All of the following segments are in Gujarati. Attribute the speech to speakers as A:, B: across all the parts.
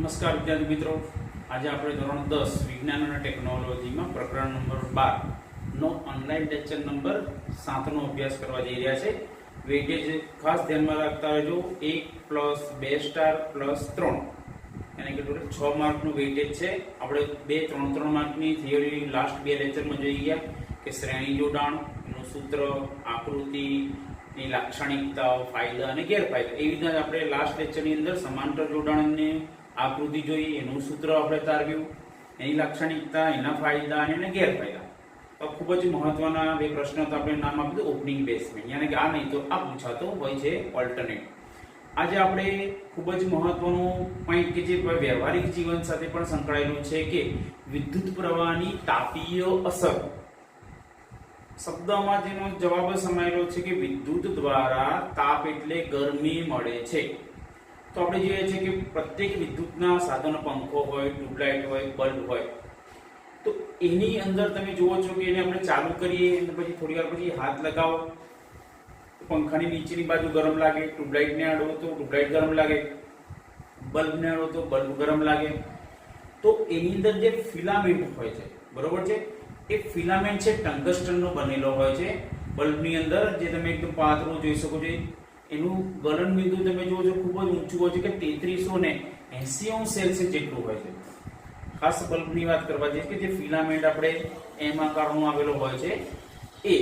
A: નમસ્કાર વિદ્યાર્થી મિત્રો, આજે આપણે ધોરણ 10 વિજ્ઞાન અને ટેકનોલોજીમાં પ્રકરણ નંબર 12 નો ઓનલાઈન લેક્ચર નંબર 7 નો અભ્યાસ કરવા જઈ રહ્યા છે. વેઇટેજ ખાસ ધ્યાનમાં રાખતા રહેજો. 1 પ્લસ 2 સ્ટાર પ્લસ 3 એટલે કે ટોટલ 6 માર્કનું વેઇટેજ છે. આપણે 3 માર્કની થિયરી લાસ્ટ બે લેક્ચરમાં જોઈ ગયા કે શ્રેણી જોડાણ, એનું સૂત્ર, આકૃતિ, ની લાક્ષણિકતાઓ, ફાયદા અને ગેરફાયદા. એવી રીતના આપણે લાસ્ટ લેક્ચરની અંદર સમાંતર જોડાણની આકૃતિ જોઈ, એનું સૂત્ર આપણે તારવ્યું, એની લાક્ષણિકતા, એના ફાયદા અને એના ગેરફાયદા. તો ખૂબ જ મહત્વના બે પ્રશ્નો તો આપણે નામ આપ્યું ઓપનિંગ બેસમેન્ટ, યાની કે આ નહીં તો આ પૂછાતો હોય છે ઓલ્ટરનેટ. આજે આપણે ખૂબ જ મહત્વનું પોઈન્ટ કે જે વ્યવહારિક જીવન સાથે પણ સંકળાયેલું છે કે વિદ્યુત પ્રવાહની તાપીય અસર. શબ્દમાં જેનો જવાબ સમાયેલો છે કે વિદ્યુત દ્વારા તાપ એટલે ગરમી મળે છે. તો આપણે જોઈએ છે કે પ્રત્યેક વિદ્યુતના સાધનો, પંખો હોય, ટ્યુબલાઇટ હોય, બલ્બ હોય, તો એની અંદર તમે જુઓ છો કે એને આપણે ચાલુ કરીએ અને પછી થોડી વાર પછી હાથ લગાવો, પંખાની નીચેની બાજુ ગરમ લાગે, ટ્યુબલાઇટને આડો તો ટ્યુબલાઇટ ગરમ લાગે, બલ્બને આડો તો બલ્બ ગરમ લાગે. તો એની અંદર જે ફિલામેન્ટ હોય છે, બરોબર છે, એ ફિલામેન્ટ છે ટંગસ્ટનનો બનેલો હોય છે. બલ્બની અંદર જે તમે એકદમ પાતળું જોઈ શકો છો, એનું ગલન બિંદુ તમે જુઓ છો ખૂબ જ ઊંચું હોય છે કે 3380 સેલ્સિયસ જેટલું હોય છે. ખાસ બલ્બની વાત કરવા જઈએ કે જે ફિલામેન્ટ આપણે એમ આકારનો આવેલો હોય છે એ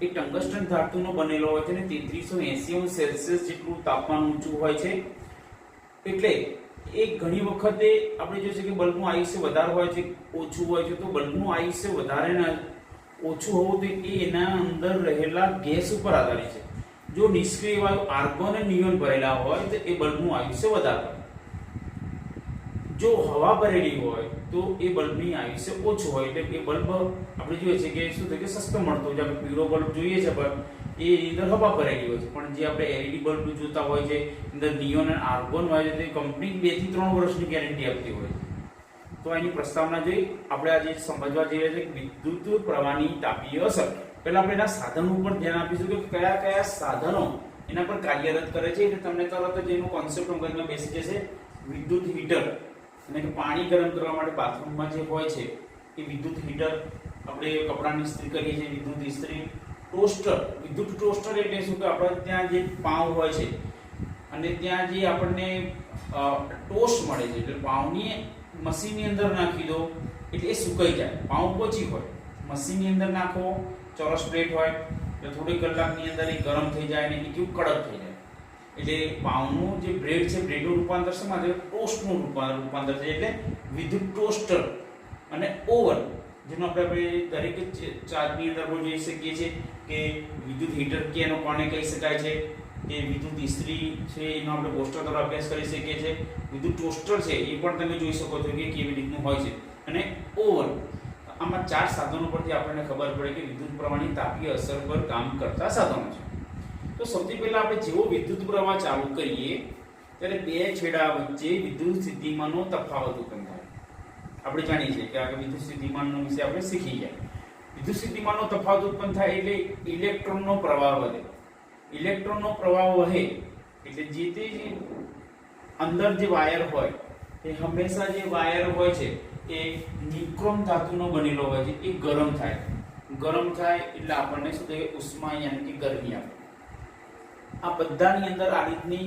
A: ટંગસ્ટન ધાતુનો બનેલો હોય છે અને 3380 સેલ્સિયસ જેટલું તાપમાન ઊંચું હોય છે. એટલે એ ઘણી વખતે આપણે જોઈશું કે બલ્બનું આયુષ્ય વધારે હોય છે, ઓછું હોય છે. તો બલ્બનું આયુષ્ય વધારે ને ઓછું હોવું તો એ એના અંદર રહેલા ગેસ ઉપર આધારિત છે. જો નિષ્ક્રિય વાયુ આર્ગોન અને નિયોન ભરેલા હોય તો એ બલ્બનું આયુષ્ય વધારે હોય. જો હવા ભરેલી હોય તો એ બલ્બની આયુષ્ય ઓછું હોય. એટલે એ બલ્બ આપણે જોઈએ છે કે શું થાય કે સસ્તો મળતો હોય છે. આપણે પીળો બલ્બ જોઈએ છે પણ એ અંદર હવા ભરેલી હોય છે. પણ જે આપણે એલઈડી બલ્બ જોતા હોય છે અંદર નિયોન અને આર્ગોન હોય છે, તે કંપની 2 થી 3 વર્ષની ગેરંટી આપતી હોય છે. તો એની પ્રસ્તાવના જોઈ આપણે આજે સમજવા જઈ રહ્યા છે કે વિદ્યુત પ્રવાહની તાપીય અસર. પહેલા આપણે એના સાધનો ઉપર ધ્યાન આપીશું કે કયા કયા સાધનો એના પર કાર્યરત કરે છે. એટલે તમને તરત જ એનો કોન્સેપ્ટ મગજમાં બેસી જશે. વિદ્યુત હીટર, એટલે કે પાણી ગરમ કરવા માટે બાથરૂમમાં જે હોય છે એ વિદ્યુત હીટર. આપણે કપડાની ઇસ્ત્રી કરીએ છીએ, વિદ્યુત ઇસ્ત્રી. ટોસ્ટર, વિદ્યુત ટોસ્ટર એટલે શું કે આપણે ત્યાં જે પાઉં હોય છે અને ત્યાં જે આપણને ટોસ્ટ મળે છે, એટલે પાઉંની મશીનની અંદર નાખી દો એટલે એ સુકાઈ જાય. પાઉં પોચી હોય, મશીનની અંદર નાખો, ચોરસ પ્લેટ હોય એટલે થોડી કલાકની અંદર એ ગરમ થઈ જાય અને એ કેવું કડક થઈ જાય. એટલે પાઉંનું જે બ્રેડ છે, બ્રેડનું રૂપાંતર શેમાં થાય? ટોસ્ટનું રૂપાંતર થાય. એટલે વિદ્યુત ટોસ્ટર અને ઓવન, જેનો આપણે દરેક ચાર્ટની અંદર પણ જોઈ શકીએ છીએ કે વિદ્યુત હીટર કે એનો કોને કહી શકાય છે, કે વિદ્યુત ઇસ્ત્રી છે એનો આપણે પોસ્ટર દ્વારા અભ્યાસ કરી શકીએ છીએ. વિદ્યુત ટોસ્ટર છે એ પણ તમે જોઈ શકો છો કે કેવી રીતનું હોય છે, અને ઓવન. આમાં 4 સાધનો પરથી આપણને ખબર પડે કે વિદ્યુત પ્રવાહની તાપીય અસર પર કામ કરતા સાધનો છે. તો સૌથી પહેલા આપણે જેવો વિદ્યુત પ્રવાહ ચાલુ કરીએ ત્યારે 2 છેડા વચ્ચે વિદ્યુત સ્થિતિમાનનો તફાવત ઉત્પન્ન થાય. આપણે જાણીએ છીએ કે આ વિદ્યુત સ્થિતિમાનનો વિશે આપણે શીખી ગયા. વિદ્યુત સ્થિતિમાનનો તફાવત ઉત્પન્ન થાય એટલે ઇલેક્ટ્રોનનો પ્રવાહ વધે. ઇલેક્ટ્રોનનો પ્રવાહ વહે એટલે જે તે અંદર જે વાયર હોય એ હંમેશા જે વાયર હોય છે એ નિક્રોમ ધાતુનો બનેલો હોય છે. એ ગરમ થાય. ગરમ થાય એટલે આપણને શું થાય? ઉષ્મા, યાની કે ગરમી આપે. આ બધાની અંદર આ રીતની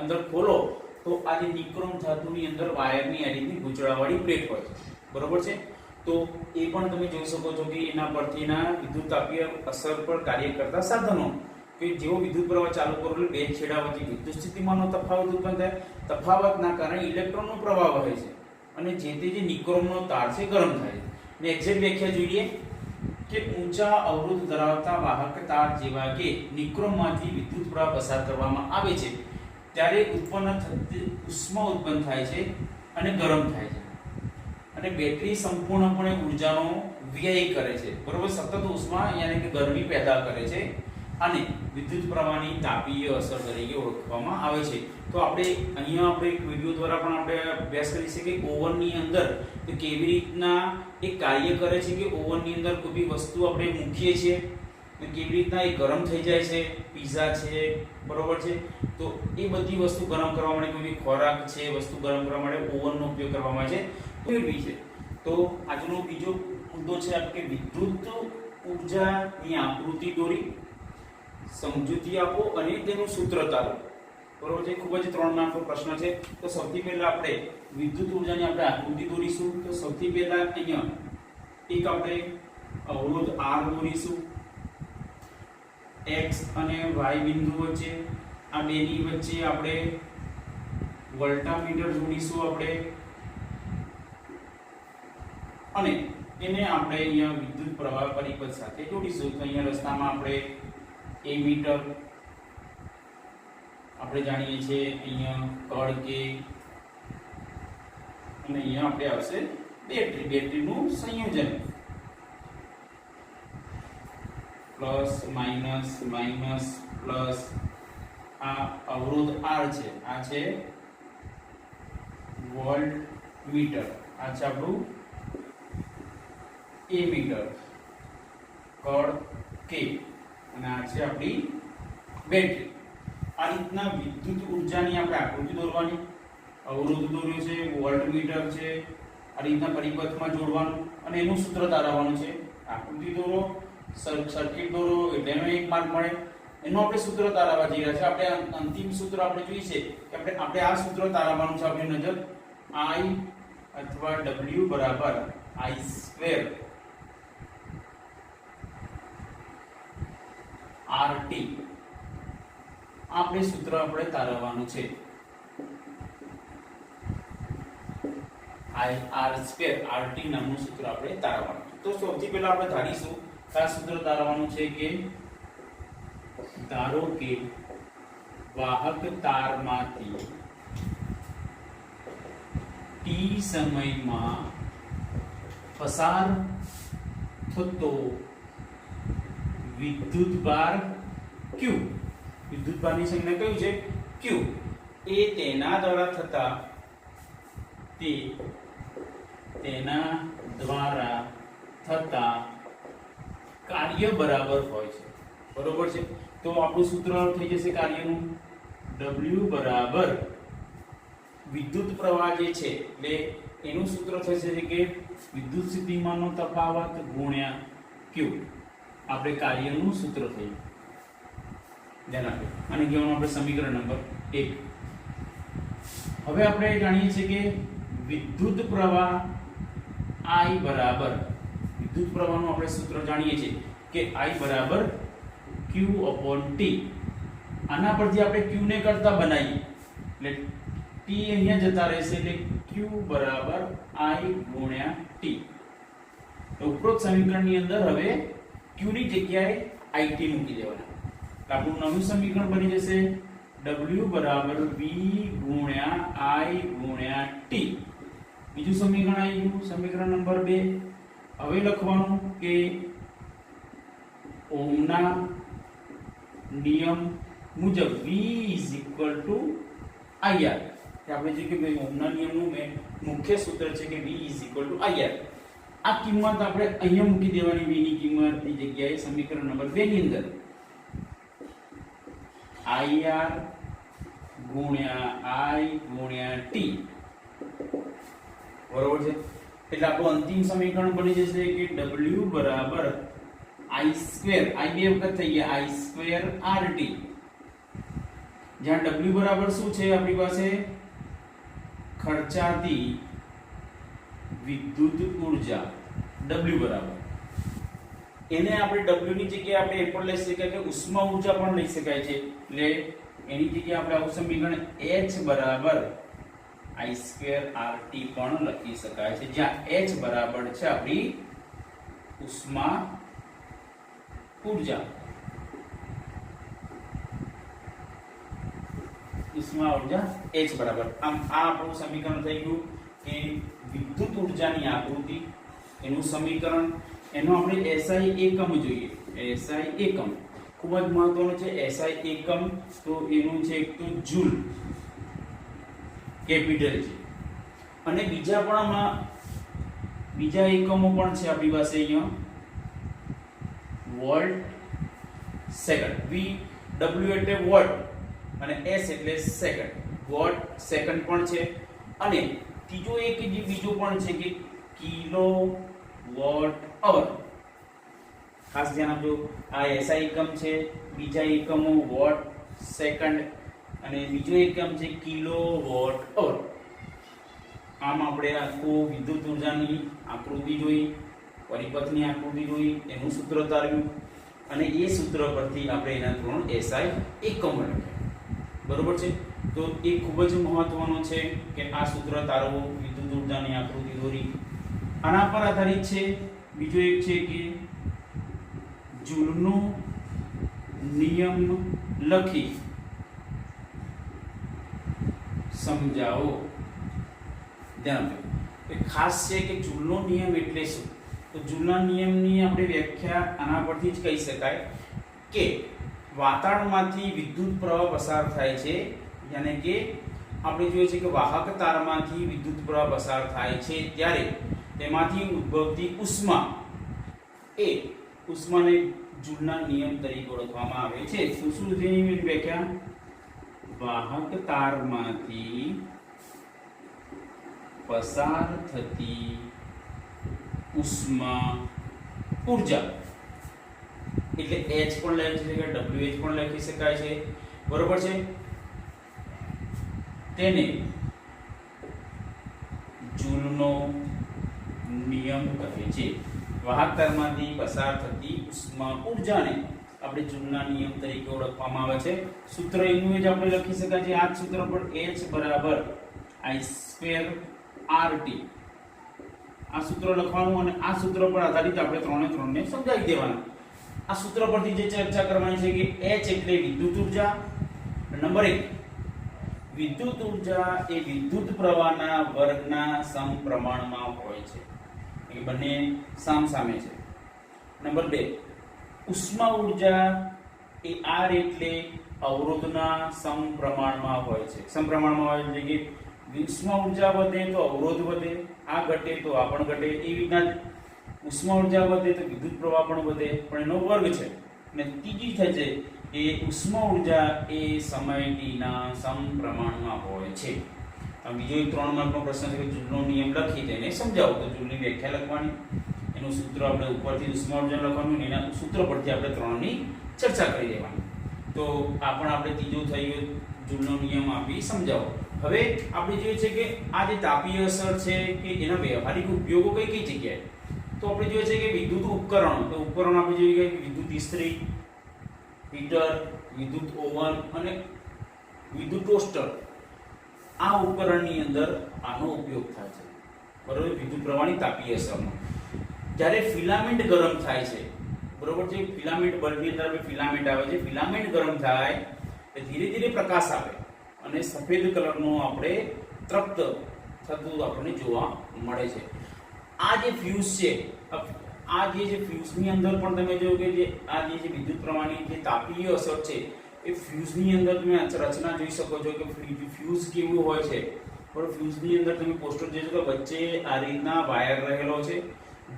A: અંદર ખોલો તો આ જે નિક્રોમ ધાતુની અંદર વાયરની આ રીતની ગૂંચળાવાળી પ્લેટ હોય છે, બરોબર છે. તો એ પણ તમે જોઈ શકો છો કે એના પરથીના વિદ્યુત તાપીય અસર પર કાર્ય કરતા સાધનો કે જેવો વિદ્યુત પ્રવાહ ચાલુ કરો એટલે 2 છેડા વચ્ચે વિદ્યુત સ્થિતિમાનનો તફાવત ઉત્પન્ન થાય. તફાવતના કારણે ઇલેક્ટ્રોનનો પ્રવાહ વહે છે અને જે તે જે નિક્રોમનો તાર છે ગરમ થાય છે. ને એક્ઝેક્ટ વ્યાખ્યા જોઈએ કે ઊંચા અવરોધ ધરાવતા વાહક તાર જેવા કે નિક્રોમમાંથી વિદ્યુત પ્રવાહ પસાર કરવામાં આવે છે ત્યારે ઉત્પન્ન થતી ઉષ્મા ઉત્પન્ન થાય છે અને ગરમ થાય છે. અને બેટરી સંપૂર્ણપણે ઊર્જાનો વ્યય કરે છે, બરોબર. સતત ઉષ્મા યાની કે ગરમી પેદા કરે છે અને વિદ્યુત પ્રવાહની તાપીય અસર તરીકે ઓળખવામાં આવે છે. તો આપણે અહીંયા આપણે એક વિડિયો દ્વારા પણ આપણે અભ્યાસ કરી શકીએ કે ઓવનની અંદર તો કેવી રીતના એ કાર્ય કરે છે. કે ઓવનની અંદર કોઈ બી વસ્તુ આપણે મૂકીએ છીએ ને કેવી રીતના એ ગરમ થઈ જાય છે, પીઝા છે, બરોબર છે, તો એ બધી વસ્તુ ગરમ કરવા માટે કોઈ ખોરાક છે વસ્તુ ગરમ કરવા માટે ઓવનનો ઉપયોગ કરવામાં આવે છે એવી છે. તો આજનો બીજો મુદ્દો છે કે વિદ્યુત ઉર્જાની આકૃતિ દોરી, સમજૂતી આપો અને તેનું સૂત્ર તારો, બરોબર છે. ખૂબ જ 3 માર્કનો પ્રશ્ન છે. તો સૌથી પહેલા આપણે વિદ્યુત ઉર્જાની આપણે આકૃતિ દોરીશું. તો સૌથી પહેલા અહીંયા એક આપણે અવરોધ R દોરીશું. x અને y બિંદુ વચ્ચે આ બેની વચ્ચે આપણે વોલ્ટામીટર જોડીશું આપણે, અને એને આપણે અહીંયા વિદ્યુત પ્રવાહ પરિપથ સાથે જોડીશું. તો અહીંયા રસ્તામાં આપણે એમીટર આપણે જાણીએ છીએ, અહીંયા કળ કે, અને અહીંયા આપણે આવશે બેટરીનું સંયોજન, પ્લસ માઇનસ માઇનસ પ્લસ. આ અવરોધ R છે, આ છે વોલ્ટમીટર, આ છે આપણું એમીટર, કળ કે, અને આ છે આપણી બેટરી. આ રીતના વિદ્યુત ઉર્જાની આપણે આકૃતિ દોરવાની. અવરોધ દોર્યો છે, વોલ્ટમીટર છે, આ રીતના પરિપથમાં જોડવાનું અને એનું સૂત્ર તારવવાનું છે. આકૃતિ દોરો, સર્કિટ દોરો એટલે એનો 1 માર્ક મળે. એનું આપણે સૂત્ર તારવવા જઈ રહ્યા છે. આપણે અંતિમ સૂત્ર આપણે જોઈએ છે કે આપણે આ સૂત્ર તારવવાનું છે. આપણી નજર I અથવા W બરાબર I² RT, આપણે સૂત્ર આપણે તારવવાનું છે. I R² RT નામનું સૂત્ર આપણે તારવવાનું છે. તો સૌથી પહેલા આપણે ધારીશું કે આ સૂત્ર તારવવાનું છે કે ધારો કે વાહક તારમાંથી t સમયમાં પસાર થતો વિદ્યુતભાર Q, વિદ્યુતભારની સંજ્ઞા કયું છે Q, એ તેના દ્વારા થતા કાર્ય બરાબર હોય છે, બરોબર છે. તો આપણું સૂત્ર થઈ જશે કાર્યનું W બરાબર વિદ્યુત પ્રવાહ જે છે એટલે એનું સૂત્ર થશે કે વિદ્યુત સ્થિતિમાનનો તફાવત ગુણ્યા Q, આપણે કાર્યનું સૂત્ર થયું. ધ્યાન આપો. અને કહેવાનું આપણે સમીકરણ નંબર 1. હવે આપણે જાણીએ છીએ કે વિદ્યુત પ્રવાહ I બરાબર, વિદ્યુત પ્રવાહનું આપણે સૂત્ર જાણીએ છીએ કે I બરાબર Q/T. આના પરથી આપણે Q ને કરતા બનાવીએ એટલે T અહીંયા જતા રહેશે એટલે Q બરાબર I ગુણ્યા T. તો ઉપરોક્ત સમીકરણની અંદર હવે Q ની જગ્યાએ IT મૂકી દેવાના. આપણું નવું સમીકરણ બની જશે W બરાબર V ગુણ્યા I ગુણ્યા T. બીજું સમીકરણ આવી ગયું, સમીકરણ નંબર 2. હવે લખવાનું કે ઓહમના નિયમ મુજબ V IR. આપણે જે કે ભાઈ ઓહમના નિયમનું મુખ્ય સૂત્ર છે કે V IR. આ કિંમત આપણે અહીંયા મૂકી દેવાની, V ની કિંમતની જગ્યાએ સમીકરણ નંબર 2 ની અંદર IR ગુણ્યા I ગુણ્યા T, બરોબર છે. એટલે આપણું અંતિમ સમીકરણ બની જશે કે W બરાબર I² I બે વખત થઈ ગયા I² RT, જ્યાં W બરાબર શું છે આપણી પાસે ખર્ચાતી વિદ્યુત ઉર્જા W બરાબર, એને આપણે W ની જગ્યાએ આપણે એ પણ લઈ શકાય કે ઉષ્મા ઉર્જા પણ લઈ શકાય છે. એટલે એની જગ્યાએ આપણે આવું સમીકરણ H બરાબર I² RT પણ લખી શકાય છે, જ્યાં H બરાબર છે આપણી ઉષ્મા ઉર્જા. ઉષ્મા ઉર્જા H બરાબર. આમ આ આપણું સમીકરણ થઈ ગયું કે વિદ્યુત ઉર્જાની આકૃતિ, એનું સમીકરણ, એનો આપણે SI એકમ જોઈએ. SI એકમ ખૂબ જ મહત્વનું છે. SI એકમ તો એનું છે એક તો જૂલ, કેપિટલ છે, અને બીજા પણ આમાં બીજા એકમો પણ છે આપણી પાસે. અહીંયા વોલ્ટ સેકન્ડ. વી ડબલ્યુ એટલે વોટ અને એસ એટલે સેકન્ડ. વોટ સેકન્ડ પણ છે અને ત્રીજો એક જે બીજો પણ છે કે કિલો વોટ અવર. ખાસ ધ્યાન આપજો, આ એસઆઈ એકમ છે, બીજા એકમો વોટ સેકન્ડ અને બીજો એકમ છે કિલો વોટ અવર. આમ આપણે આખું વિદ્યુત ઉર્જાની આકૃતિ જોઈ, પરિપથની આકૃતિ જોઈ, એનું સૂત્ર તારવ્યું અને એ સૂત્ર પરથી આપણે એના 3 એસઆઈ એકમો લખ્યા. બરોબર છે? તો એ ખૂબ જ મહત્વનો છે કે આ સૂત્ર તારવો, વિદ્યુત ઉર્જાની આકૃતિ દોરી. આના પર આધારિત છે બીજો એક છે કે જૂલનો નિયમ લખી સમજાવો. ધ્યાન આપજો, એ ખાસ છે કે જૂલનો નિયમ એટલે શું? તો જૂલના નિયમની આપણે વ્યાખ્યા આના પરથી જ કહી શકાય કે વાતાવરણમાંથી વિદ્યુત પ્રવાહ પસાર થાય છે, યાને કે આપણે જોઈએ છે કે વાહક તારમાંથી વિદ્યુત પ્રવાહ પસાર થાય છે ત્યારે તેમાંથી ઉદ્ભવતી ઉષ્મા, એ ઉષ્માને જૂલના નિયમ તરીકે ઓળખવામાં આવે છે. શું શું છે એની વ્યાખ્યા? વાહક તારમાંથી પસાર થતી ઉષ્મા ઊર્જા એટલે H પણ લખી શકાય, WH પણ લખી શકાય છે. બરોબર છે? તેને જૂલનો નિયમ કહે છે. વાહક તારમાંથી પસાર થતી ઉષ્મા ઊર્જાને આપણે જૂલના નિયમ તરીકે ઓળખવામાં આવે છે. સૂત્ર એનું જ આપણે લખી શકાય છે. આ સૂત્ર પર H બરાબર I²RT આ સૂત્ર લખવાનું અને આ સૂત્ર પર આધારિત આપણે 3 ને સમજાવી દેવાના. આ સૂત્ર પરથી જે ચર્ચા કરવાની છે કે H એટલે વિદ્યુત ઊર્જા. નંબર 1, વિદ્યુત ઊર્જા એ વિદ્યુત પ્રવાહના વર્ગના સમપ્રમાણમાં હોય છે. એ બંને સામસામે છે. નંબર 2, ઉષ્મા ઊર્જા એ R એટલે અવરોધના સમપ્રમાણમાં હોય છે. સમપ્રમાણમાં હોય એટલે કે ઉષ્મા ઊર્જા વધે તો અવરોધ વધે, આ ઘટે તો આ પણ ઘટે. એ રીતના ઉષ્મા ઊર્જા વધે તો વિદ્યુત પ્રવાહ પણ વધે, પણ એનો વર્ગ છે. અને ત્રીજી થશે કે ઉષ્મા ઊર્જા એ સમય t-ના સમપ્રમાણમાં હોય છે. બીજો 3 માર્કનો પ્રશ્ન છે કે જૂલનો નિયમ લખી તેને સમજાવો. તો જૂલની વ્યાખ્યા લખવાની, એનું સૂત્ર આપણે ઉપરથી ઉષ્મા ઊર્જા લખવાનું, એના સૂત્ર પરથી આપણે 3ની ચર્ચા કરી દેવાની. તો આ પણ આપણે ત્રીજો થઈ ગયો, જૂલનો નિયમ આપી સમજાવો. હવે આપણે જોઈએ છે કે આ જે તાપીય અસર છે કે એના વ્યવહારિક ઉપયોગો કઈ કઈ જગ્યાએ? તો આપણે જોઈએ છે કે વિદ્યુત ઉપકરણો, તો ઉપકરણો આપણે જોઈએ કે વિદ્યુત ઇસ્ત્રી, હીટર, વિદ્યુત ઓવન અને વિદ્યુત ટોસ્ટર. આ ઉપકરણની અંદર આનો ઉપયોગ થાય છે. બરોબર? વિદ્યુત પ્રવાહની તાપીય અસરનો. જ્યારે ફિલામેન્ટ ગરમ થાય છે, બરોબર છે, ફિલામેન્ટ બલ્બની અંદર ફિલામેન્ટ આવે છે, ફિલામેન્ટ ગરમ થાય તો ધીરે ધીરે પ્રકાશ આવે અને સફેદ કલરનું આપણે તૃપ્ત થતું આપણને જોવા મળે છે. આ જે ફ્યુઝ છે, આ જે ફ્યુઝની અંદર પણ તમે જોયું કે જે આ જે વિદ્યુત પ્રવાહની જે તાપીય અસર છે એ ફ્યુઝની અંદર તમે રચના જોઈ શકો છો કે ફ્યુઝ કેવું હોય છે. પણ ફ્યુઝની અંદર તમે પોસ્ટર જોઈ શકો, વચ્ચે આ રીતના વાયર રહેલો છે.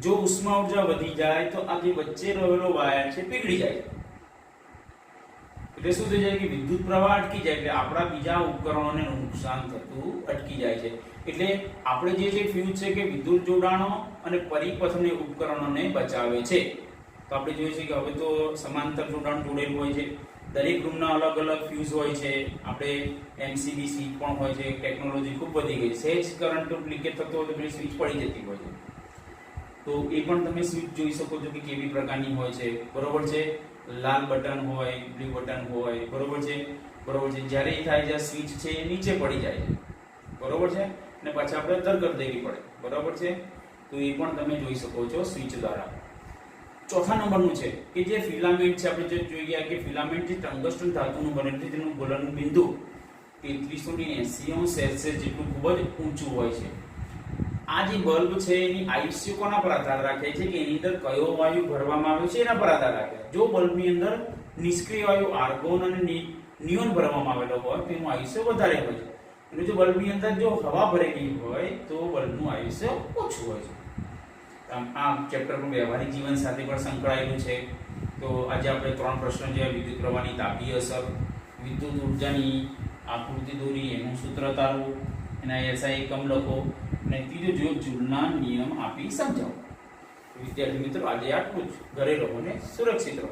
A: જો ઉષ્મા ઊર્જા વધી જાય તો આ જે વચ્ચે રહેલો વાયર છે પીગળી જાય, એટલે શું થઈ જાય કે વિદ્યુત પ્રવાહ અટકી જાય, એટલે આપણા બીજા ઉપકરણોને નુકસાન થતું અટકી જાય છે. એટલે આપણે જે ફ્યુઝ છે કે વિદ્યુત જોડાણો અને પરિપથને ઉપકરણોને બચાવે છે. તો આપણે જોઈએ છે કે હવે તો સમાંતર જોડાણ જોડેલું હોય છે. દરેક રૂમના અલગ અલગ ફ્યુઝ હોય છે. આપણે એમસીબી સ્વિચ પણ હોય છે. ટેકનોલોજી ખૂબ વધી ગઈ છે. સહેજ કરંટ લીકેજ થતો હોય તો પેલી સ્વિચ પડી જતી હોય છે. તો એ પણ તમે સ્વિચ જોઈ શકો છો કે કેવી પ્રકારની હોય છે. બરોબર છે? લાલ બટન હોય, બ્લુ બટન હોય. બરોબર છે? બરોબર છે. જ્યારે એ થાય છે સ્વિચ છે એ નીચે પડી જાય છે. બરોબર છે? અને પછી આપણે દરકર દેવી પડે. બરોબર છે? તો એ પણ તમે જોઈ શકો છો સ્વિચ દ્વારા. ચોથા નંબરનું છે કે જે ફિલામેન્ટ છે, આપણે જે જોઈ ગયા કે ફિલામેન્ટ જે ટંગસ્ટન ધાતુનું બનેલું છે તેનું ગલન બિંદુ 3380°C જેટલું ખૂબ જ ઊંચું હોય છે. આ જે બલ્બ છે એની આયુષ્ય કોના પર આધાર રાખે છે કે એની અંદર કયો વાયુ ભરવામાં આવ્યો છે એના પર આધાર રાખે. જો બલ્બની અંદર નિષ્ક્રિય વાયુ આર્ગોન અને નિયોન ભરવામાં આવેલો હોય તો એનું આયુષ્ય વધારે હોય છે. અને જો બલ્બની અંદર જો હવા ભરેલી હોય તો બલ્બનું આયુષ્ય ઓછું હોય છે. આ ચેપ્ટર પણ વ્યવહારિક જીવન સાથે પણ સંકળાયેલું છે. તો આજે આપણે 3 પ્રશ્નો જોયા: વિદ્યુત પ્રવાહની તાપીય અસર, વિદ્યુત ઉર્જાની આકૃતિ દોરી, એનું સૂત્ર તારવું, એના SI એકમ લખો, અને ત્રીજો જો જૂલના નિયમ આપી સમજાવો. વિદ્યાર્થી મિત્રો, આજે આટલું જ. ઘરે રહો ને સુરક્ષિત રહો.